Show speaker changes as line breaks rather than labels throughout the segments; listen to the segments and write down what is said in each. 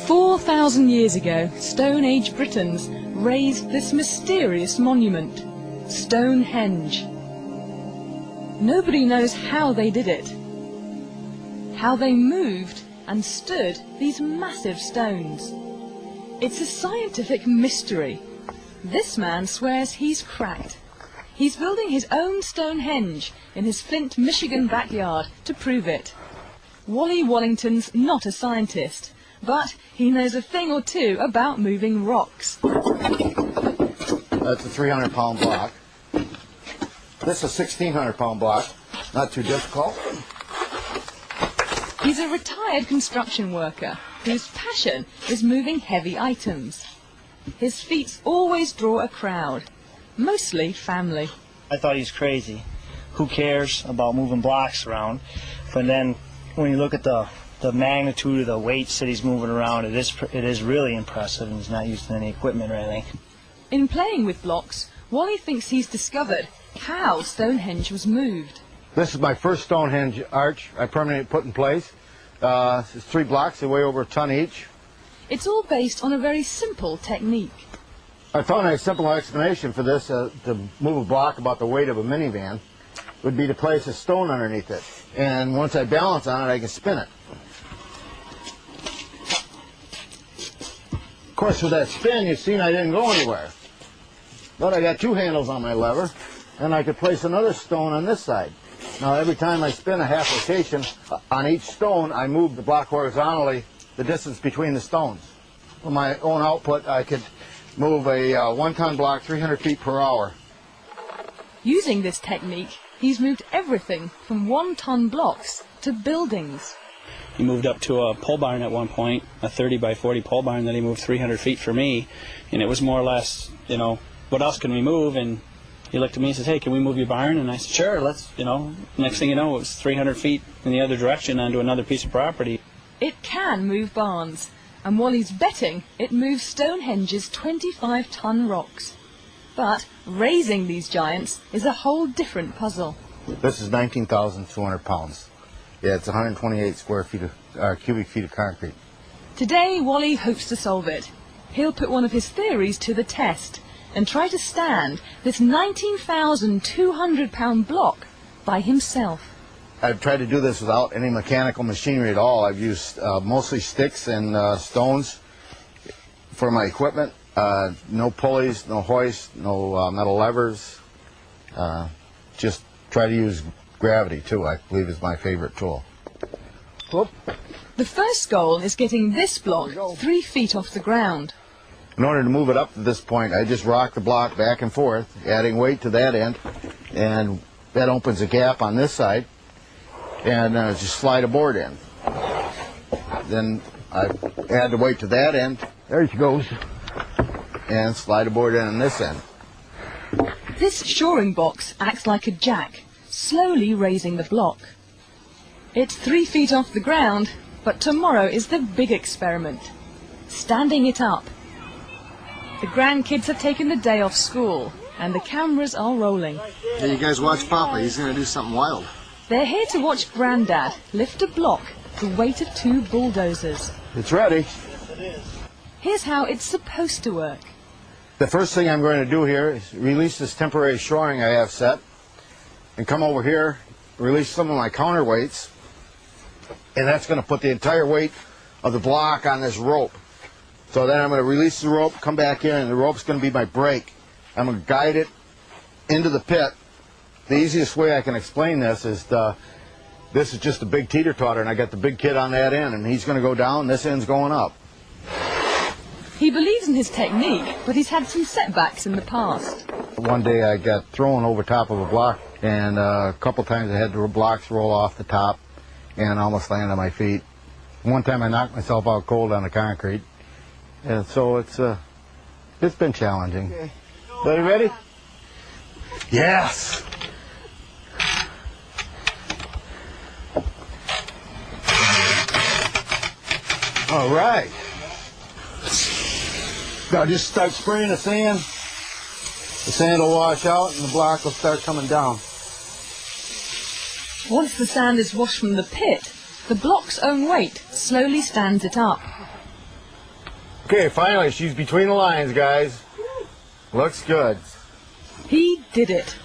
4,000 years ago, Stone Age Britons raised this mysterious monument, Stounhenge. Nobody knows how they did it, how they moved and stood these massive stones. It's a scientific mystery. This man swears he's cracked. He's building his own Stounhenge in his Flint, Michigan backyard to prove it. Wally Wallington's not a scientist, but he knows a thing or two about moving rocks.
That's a 300-pound block. This is a 1,600-pound block. Not too difficult.
He's a retired construction worker whose passion is moving heavy items. His feats always draw a crowd, mostly family.
I thought he's crazy. Who cares about moving blocks around? But then when you look at the magnitude of the weights that he's moving around, it is really impressive, and he's not using any equipment or anything.
In playing with blocks, Wally thinks he's discovered how Stounhenge was moved.
This is my first Stounhenge arch I permanently put in place. It's 3 blocks, they weigh over a ton each.
It's all based on a very simple technique.
I found a simple explanation for this, to move a block about the weight of a minivan, would be to place a stone underneath it. And once I balance on it, I can spin it. Of course, with that spin, you've seen I didn't go anywhere. But I got 2 handles on my lever, and I could place another stone on this side. Now, every time I spin a half rotation on each stone, I move the block horizontally, the distance between the stones. For my own output, I could move a 1-ton block 300 feet per hour.
Using this technique, he's moved everything from 1-ton blocks to buildings.
He moved up to a pole barn at one point, a 30 by 40 pole barn that he moved 300 feet for me, and it was more or less, you know, what else can we move? And he looked at me and says, hey, can we move your barn? And I said, sure, let's, you know. Next thing you know, it was 300 feet in the other direction onto another piece of property.
It can move barns, and Wally's betting it moves Stounhenge's 25-ton rocks. But raising these giants is a whole different puzzle.
This is 19,200 pounds. Yeah, it's 128 square feet of, cubic feet of concrete.
Today, Wally hopes to solve it. He'll put one of his theories to the test and try to stand this 19,200-pound block by himself.
I've tried to do this without any mechanical machinery at all. I've used mostly sticks and stones for my equipment. No pulleys, no hoists, no metal levers. Just try to use gravity, too, I believe is my favorite tool. Whoop.
The first goal is getting this block 3 feet off the ground.
In order to move it up to this point, I just rock the block back and forth, adding weight to that end, and that opens a gap on this side, and just slide a board in. Then I add the weight to that end, there she goes, and slide a board in on this end.
This shoring box acts like a jack, slowly raising the block. It's 3 feet off the ground, but tomorrow is the big experiment, standing it up. The grandkids have taken the day off school, and the cameras are rolling.
Hey, you guys watch Papa, he's going to do something wild.
They're here to watch Granddad lift a block the weight of 2 bulldozers.
It's ready.
Here's how it's supposed to work.
The first thing I'm going to do here is release this temporary shoring I have set, and come over here, release some of my counterweights, and that's going to put the entire weight of the block on this rope. So then I'm going to release the rope, come back in, and the rope's going to be my brake. I'm going to guide it into the pit. The easiest way I can explain this is this is just a big teeter-totter, and I got the big kid on that end, and he's going to go down, this end's going up.
He believes in his technique, but he's had some setbacks in the past.
One day I got thrown over top of a block, and a couple times I had the blocks roll off the top and almost land on my feet. One time I knocked myself out cold on the concrete. And so it's been challenging. Okay. Are you ready? Yes! All right. Now just start spraying the sand. The sand will wash out and the block will start coming down.
Once the sand is washed from the pit, the block's own weight slowly stands it up.
Okay, finally, she's between the lines, guys. Looks good.
He did it.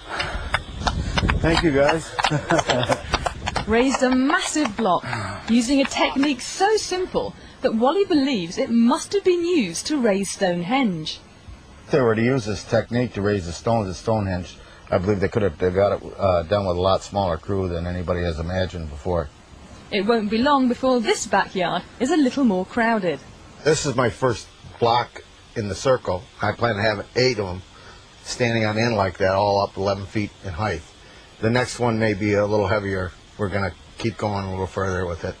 Thank you, guys.
Raised a massive block using a technique so simple that Wally believes it must have been used to raise Stonehenge.
If they were to use this technique to raise the stones at Stonehenge, I believe they could have got it done with a lot smaller crew than anybody has imagined before.
It won't be long before this backyard is a little more crowded.
This is my first block in the circle. I plan to have 8 of them standing on end like that, all up 11 feet in height. The next one may be a little heavier. We're going to keep going a little further with it.